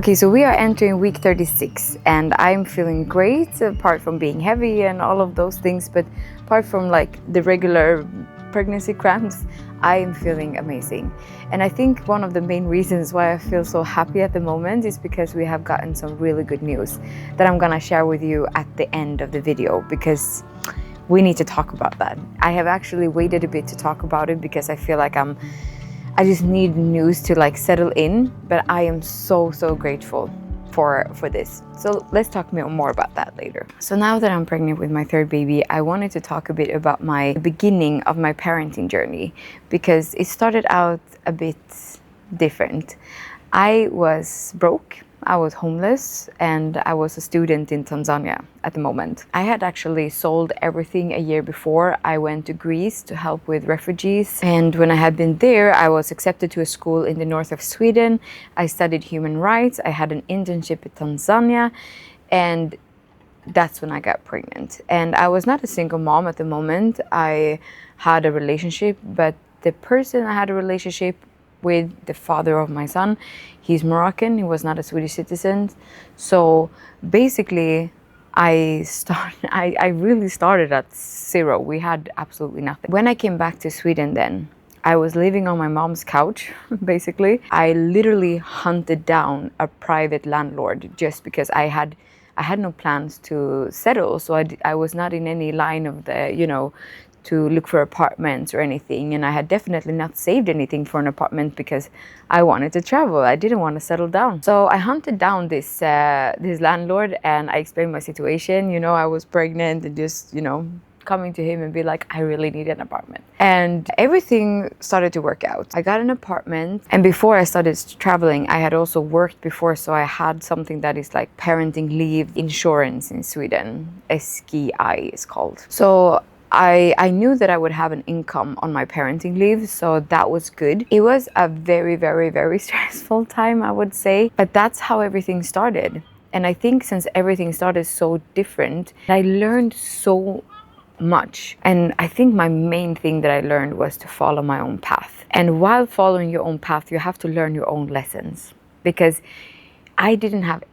Okay, so we are entering week 36 and I'm feeling great apart from being heavy and all of those things, but apart from like the regular pregnancy cramps, I am feeling amazing. And I think one of the main reasons why I feel so happy at the moment is because we have gotten some really good news that I'm gonna share with you at the end of the video, because we need to talk about that. I have actually waited a bit to talk about it because I feel like I just need news to like settle in, but I am so grateful for this. So let's talk more about that later. So now that I'm pregnant with my third baby, I wanted to talk a bit about the beginning of my parenting journey, because it started out a bit different. I was broke, I was homeless, and I was a student in Tanzania at the moment. I had actually sold everything a year before. I went to Greece to help with refugees, and when I had been there, I was accepted to a school in the north of Sweden. I studied human rights. I had an internship in Tanzania, and that's when I got pregnant. And I was not a single mom at the moment. I had a relationship, but the person I had a relationship with, the father of my son, he's Moroccan. He was not a Swedish citizen. So basically I really started at zero. We had absolutely nothing. When I came back to Sweden then, I was living on my mom's couch, basically. I literally hunted down a private landlord just because I had no plans to settle. So I was not in any line of the, to look for apartments or anything. And I had definitely not saved anything for an apartment because I wanted to travel. I didn't want to settle down. So I hunted down this landlord and I explained my situation. I was pregnant and just, coming to him and be like, I really need an apartment. And everything started to work out. I got an apartment, and before I started traveling, I had also worked before, so I had something that is like parenting leave insurance in Sweden. SGI is called. So I knew that I would have an income on my parenting leave, so that was good. It was a very stressful time, I would say, but that's how everything started. And I think since everything started so different, I learned so much. And I think my main thing that I learned was to follow my own path. And while following your own path, you have to learn your own lessons, because I didn't have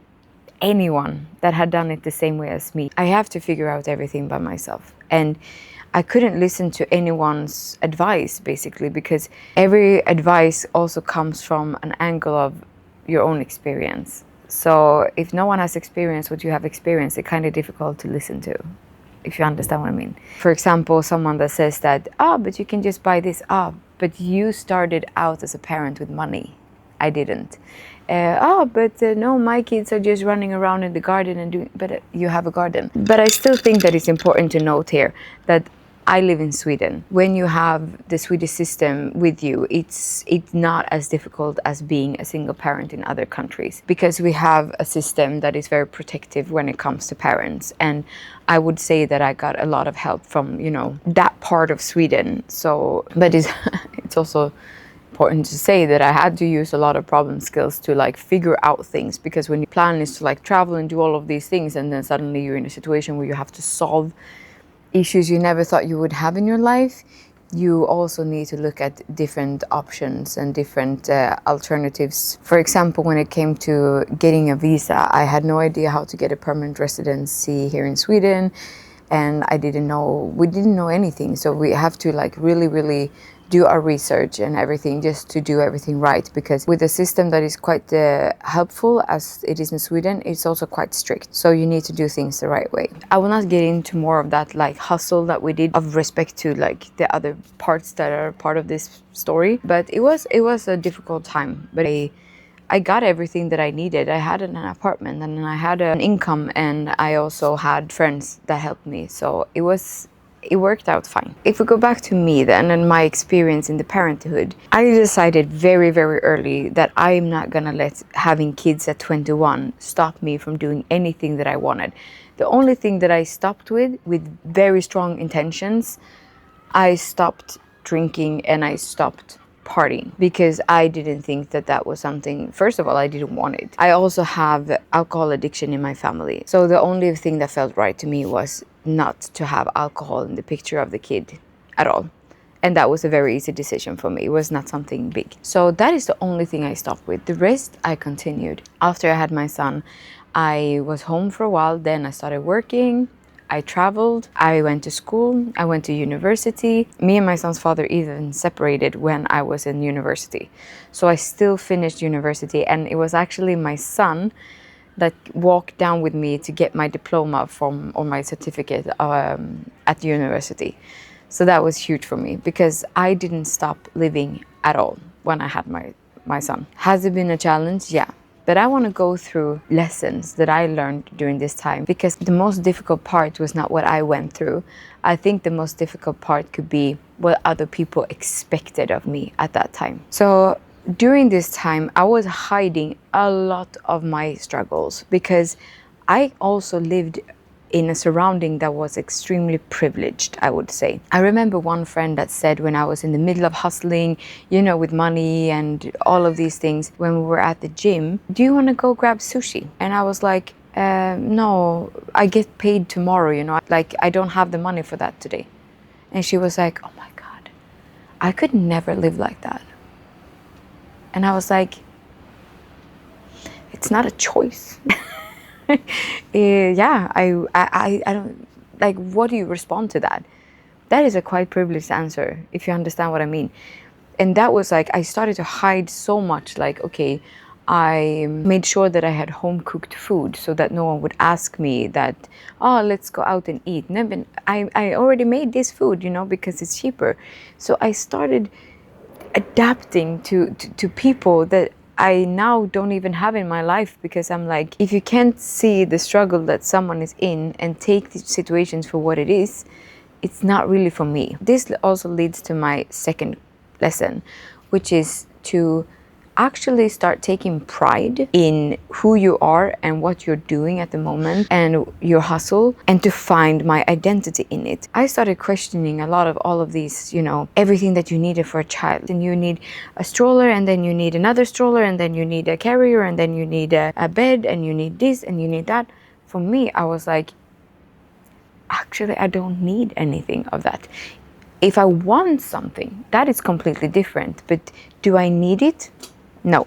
anyone that had done it the same way as me. I have to figure out everything by myself. And I couldn't listen to anyone's advice, basically, because every advice also comes from an angle of your own experience. So if no one has experienced what you have experienced, it's kind of difficult to listen to, if you understand what I mean. For example, someone that says that, but you can just buy this, but you started out as a parent with money. I didn't. No, my kids are just running around in the garden and doing, but you have a garden. But I still think that it's important to note here that I live in Sweden. When you have the Swedish system with you, it's not as difficult as being a single parent in other countries, because we have a system that is very protective when it comes to parents. And I would say that I got a lot of help from, that part of Sweden. So, but it's also important to say that I had to use a lot of problem skills to like figure out things, because when your plan is to like travel and do all of these things, and then suddenly you're in a situation where you have to solve issues you never thought you would have in your life, you also need to look at different options and different alternatives. For example, when it came to getting a visa, I had no idea how to get a permanent residency here in Sweden, and we didn't know anything. So we have to like really do our research and everything just to do everything right, because with a system that is quite helpful as it is in Sweden, it's also quite strict. So you need to do things the right way. I will not get into more of that like hustle that we did of respect to like the other parts that are part of this story, but it was a difficult time. But I got everything that I needed. I had an apartment and I had an income, and I also had friends that helped me. So it worked out fine. If we go back to me then and my experience in the parenthood, I decided very early that I'm not gonna let having kids at 21 stop me from doing anything that I wanted. The only thing that I stopped with very strong intentions, I stopped drinking and I stopped partying, because I didn't think that was something, first of all, I didn't want it. I also have alcohol addiction in my family. So the only thing that felt right to me was not to have alcohol in the picture of the kid at all. And that was a very easy decision for me. It was not something big. So that is the only thing I stopped with. The rest I continued. After I had my son, I was home for a while. Then I started working. I traveled, I went to school, I went to university. Me and my son's father even separated when I was in university. So I still finished university, and it was actually my son that walked down with me to get my diploma or my certificate at the university. So that was huge for me because I didn't stop living at all when I had my son. Has it been a challenge? Yeah. But I want to go through lessons that I learned during this time, because the most difficult part was not what I went through. I think the most difficult part could be what other people expected of me at that time. So during this time, I was hiding a lot of my struggles because I also lived in a surrounding that was extremely privileged, I would say. I remember one friend that said when I was in the middle of hustling, with money and all of these things, when we were at the gym, do you want to go grab sushi? And I was like, no, I get paid tomorrow, like I don't have the money for that today. And she was like, oh my God, I could never live like that. And I was like, it's not a choice. Yeah, I don't, like, what do you respond to that? That is a quite privileged answer, if you understand what I mean. And that was like, I started to hide so much, like, okay, I made sure that I had home cooked food so that no one would ask me that, oh, let's go out and eat. I already made this food, because it's cheaper. So I started adapting to people that I now don't even have in my life, because I'm like, if you can't see the struggle that someone is in and take the situations for what it is, it's not really for me. This also leads to my second lesson, which is to actually start taking pride in who you are and what you're doing at the moment and your hustle, and to find my identity in it. I started questioning a lot of all of these, everything that you needed for a child. And you need a stroller, and then you need another stroller, and then you need a carrier, and then you need a bed, and you need this, and you need that. For me, I was like, actually, I don't need anything of that. If I want something, that is completely different. But do I need it? No.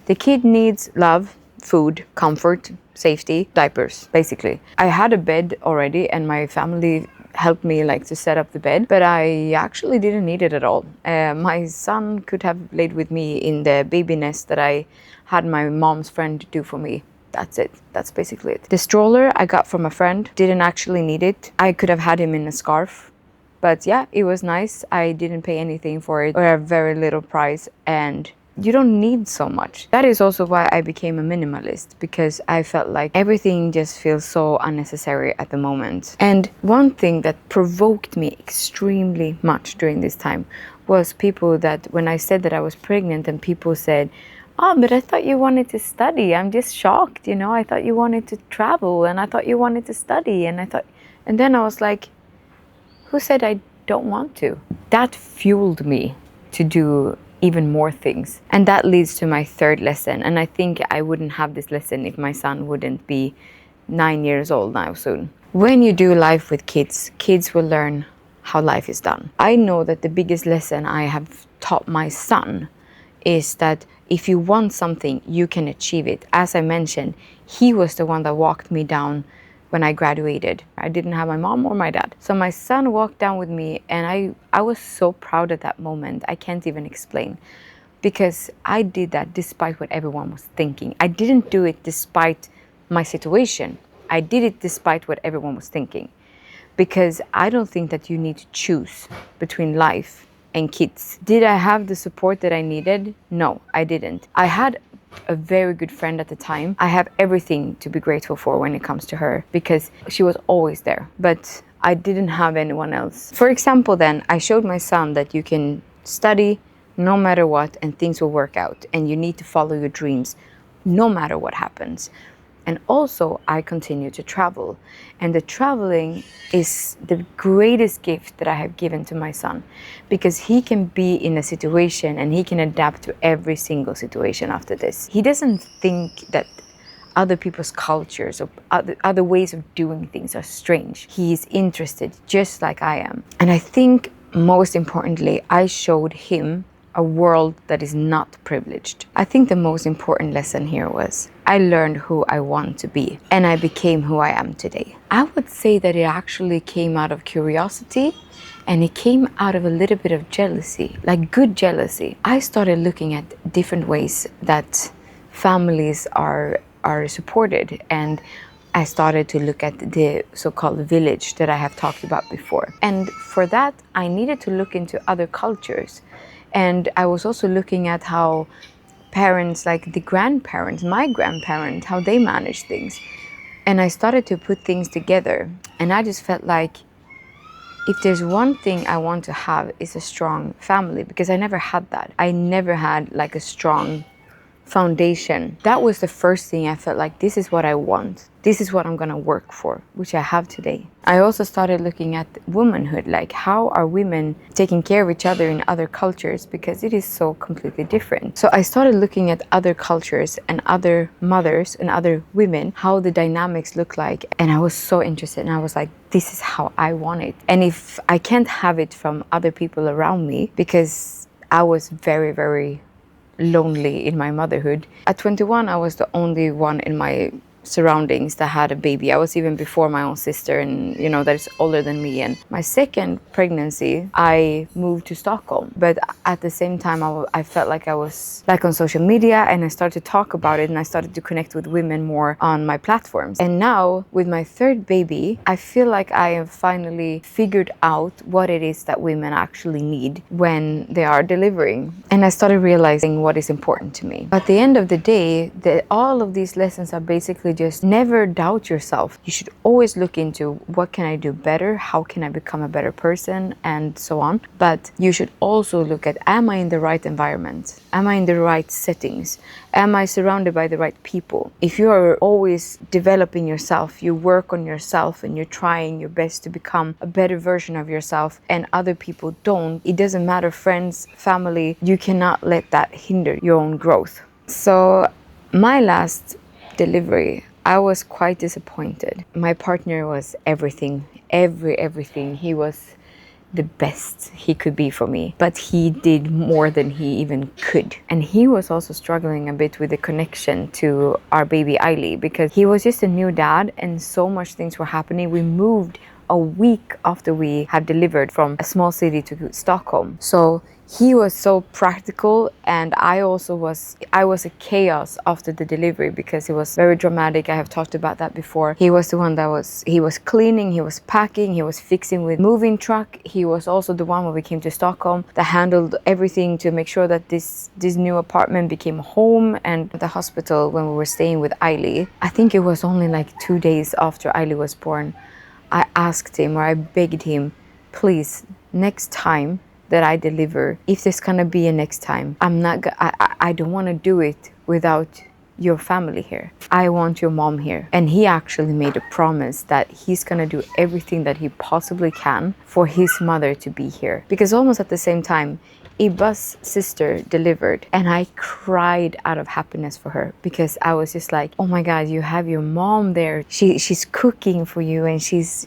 The kid needs love, food, comfort, safety, diapers, basically. I had a bed already, and my family helped me to set up the bed, but I actually didn't need it at all. My son could have laid with me in the baby nest that I had my mom's friend do for me. That's it. That's basically it. The stroller I got from a friend, didn't actually need it. I could have had him in a scarf. But yeah, it was nice. I didn't pay anything for it, or a very little price, and you don't need so much. That is also why I became a minimalist, because I felt like everything just feels so unnecessary at the moment. And one thing that provoked me extremely much during this time was people that, when I said that I was pregnant, and people said, oh, but I thought you wanted to study. I'm just shocked, I thought you wanted to travel, and I thought you wanted to study. And then I was like, who said I don't want to? That fueled me to do even more things. And that leads to my third lesson. And I think I wouldn't have this lesson if my son wouldn't be 9 years old now soon. When you do life with kids, kids will learn how life is done. I know that the biggest lesson I have taught my son is that if you want something, you can achieve it. As I mentioned, he was the one that walked me down when I graduated. I didn't have my mom or my dad. So my son walked down with me, and I was so proud at that moment. I can't even explain, because I did that despite what everyone was thinking. I didn't do it despite my situation. I did it despite what everyone was thinking, because I don't think that you need to choose between life and kids. Did I have the support that I needed? No, I didn't. I had a very good friend at the time. I have everything to be grateful for when it comes to her, because she was always there, but I didn't have anyone else. For example, then I showed my son that you can study no matter what, and things will work out, and you need to follow your dreams no matter what happens. And also, I continue to travel. And the traveling is the greatest gift that I have given to my son, because he can be in a situation and he can adapt to every single situation after this. He doesn't think that other people's cultures or other ways of doing things are strange. He is interested just like I am. And I think most importantly, I showed him a world that is not privileged. I think the most important lesson here was I learned who I want to be and I became who I am today. I would say that it actually came out of curiosity and it came out of a little bit of jealousy, like good jealousy. I started looking at different ways that families are supported, and I started to look at the so-called village that I have talked about before. And for that, I needed to look into other cultures. And I was also looking at how parents, like the grandparents, my grandparents, how they manage things. And I started to put things together. And I just felt like if there's one thing I want to have is a strong family, because I never had that. I never had like a strong foundation. That was the first thing I felt like this is what I want. This is what I'm gonna work for, which I have today. I also started looking at womanhood, like how are women taking care of each other in other cultures, because it is so completely different. So I started looking at other cultures and other mothers and other women, how the dynamics look like. And I was so interested, and I was like, this is how I want it. And if I can't have it from other people around me, because I was very, very lonely in my motherhood. At 21, I was the only one in my surroundings that had a baby. I was even before my own sister, and that is older than me. And my second pregnancy, I moved to Stockholm. But at the same time, I felt like I was like on social media, and I started to talk about it, and I started to connect with women more on my platforms. And now with my third baby, I feel like I have finally figured out what it is that women actually need when they are delivering. And I started realizing what is important to me. At the end of the day, all of these lessons are basically just never doubt yourself. You should always look into what can I do better, how can I become a better person, and so on. But you should also look at, am I in the right environment? Am I in the right settings? Am I surrounded by the right people? If you are always developing yourself, you work on yourself and you're trying your best to become a better version of yourself, and other people don't, it doesn't matter, friends, family, you cannot let that hinder your own growth. So my last delivery, I was quite disappointed. My partner was everything. He was the best he could be for me, but he did more than he even could. And he was also struggling a bit with the connection to our baby Ailey, because he was just a new dad and so much things were happening. We moved a week after we had delivered from a small city to Stockholm. So he was so practical, and I was a chaos after the delivery because it was very dramatic. I have talked about that before. He was the one he was cleaning, he was packing, he was fixing with moving truck. He was also the one when we came to Stockholm that handled everything to make sure that this new apartment became a home. And the hospital when we were staying with Ailey, I think it was only like 2 days after Ailey was born, I asked him, or I begged him, please, next time that I deliver, if there's gonna be a next time, I don't want to do it without your family here. I want your mom here. And he actually made a promise that he's gonna do everything that he possibly can for his mother to be here. Because almost at the same time, Ibba's sister delivered, and I cried out of happiness for her, because I was just like, oh my God, you have your mom there. She's cooking for you, and she's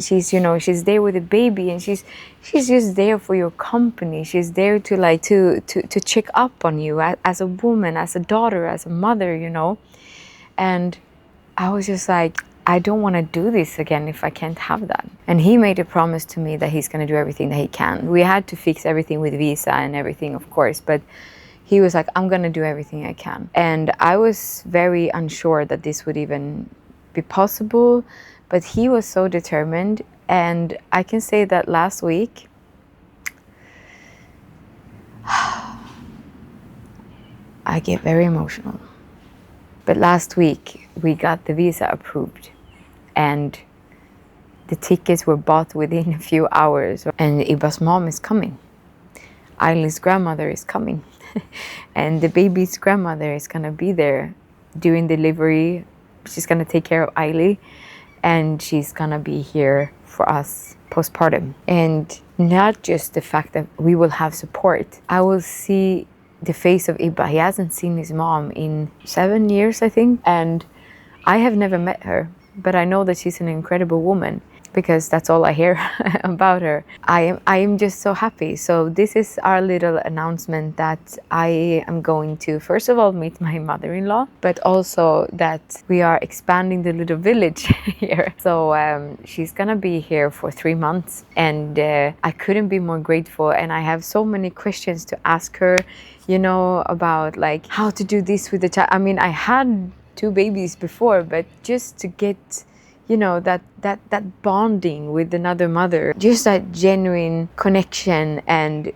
there with the baby, and she's just there for your company. She's there to check up on you as a woman, as a daughter, as a mother, And I was just like, I don't want to do this again if I can't have that. And he made a promise to me that he's going to do everything that he can. We had to fix everything with visa and everything, of course, but he was like, I'm going to do everything I can. And I was very unsure that this would even be possible, but he was so determined. And I can say that last week, I get very emotional. But last week we got the visa approved, and the tickets were bought within a few hours, and Ibba's mom is coming. Ailey's grandmother is coming. And the baby's grandmother is gonna be there during delivery. She's gonna take care of Ailey, and she's gonna be here for us postpartum. And not just the fact that we will have support. I will see the face of Ibba. He hasn't seen his mom in 7 years, I think. And I have never met her, but I know that she's an incredible woman. because that's all I hear about her. I am just so happy. So this is our little announcement that I am going to, first of all, meet my mother-in-law, but also that we are expanding the little village here. So she's gonna be here for 3 months, and I couldn't be more grateful. And I have so many questions to ask her, you know, about like how to do this with the child. I mean, I had 2 babies before, but just to get, you know, that bonding with another mother, just that genuine connection, and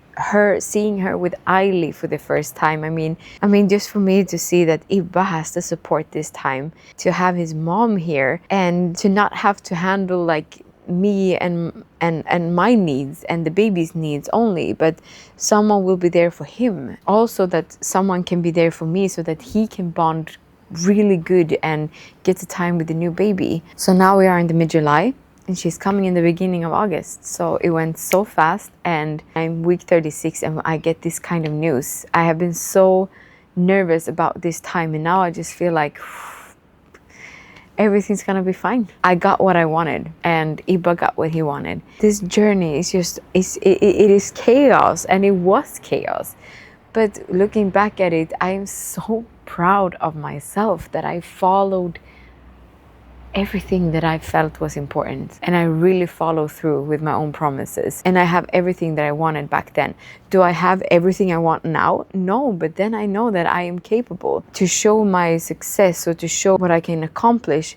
seeing her with Ailey for the first time. I mean, just for me to see that Ibba has the support this time, to have his mom here, and to not have to handle like me and my needs and the baby's needs only, but someone will be there for him. Also that someone can be there for me so that he can bond really good and get the time with the new baby. So now we are in the mid-July and she's coming in the beginning of August. So it went so fast, and I'm week 36 and I get this kind of news. I have been so nervous about this time, and now I just feel like everything's gonna be fine. I got what I wanted and Ibba got what he wanted. This journey is just, it is chaos, and it was chaos. But looking back at it, I am so proud of myself that I followed everything that I felt was important, and I really follow through with my own promises, and I have everything that I wanted back then. Do I have everything I want now? No, but then I know that I am capable. To show my success, or to show what I can accomplish,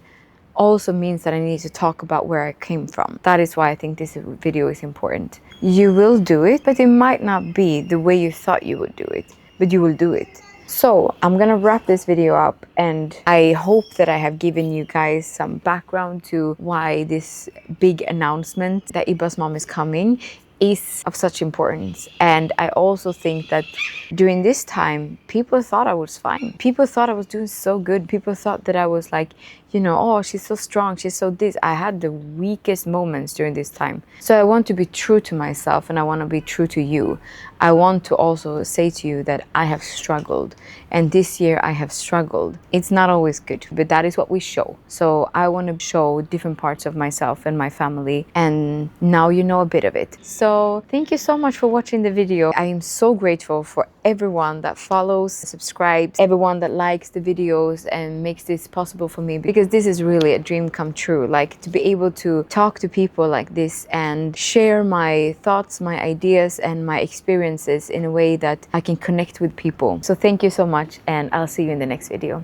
also means that I need to talk about where I came from. That is why I think this video is important. You will do it, but it might not be the way you thought you would do it, but you will do it. So I'm gonna wrap this video up, and I hope that I have given you guys some background to why this big announcement that Ibba's mom is coming is of such importance. And I also think that during this time, people thought I was fine. People thought I was doing so good. People thought that I was like, you know, oh, she's so strong, she's so this. I had the weakest moments during this time. So I want to be true to myself, and I want to be true to you. I want to also say to you that I have struggled, and this year I have struggled. It's not always good, but that is what we show. So I want to show different parts of myself and my family, and now you know a bit of it. So thank you so much for watching the video. I am so grateful for everyone that follows, subscribes, everyone that likes the videos and makes this possible for me, because this is really a dream come true. Like, to be able to talk to people like this and share my thoughts, my ideas and my experiences in a way that I can connect with people. So thank you so much, and I'll see you in the next video.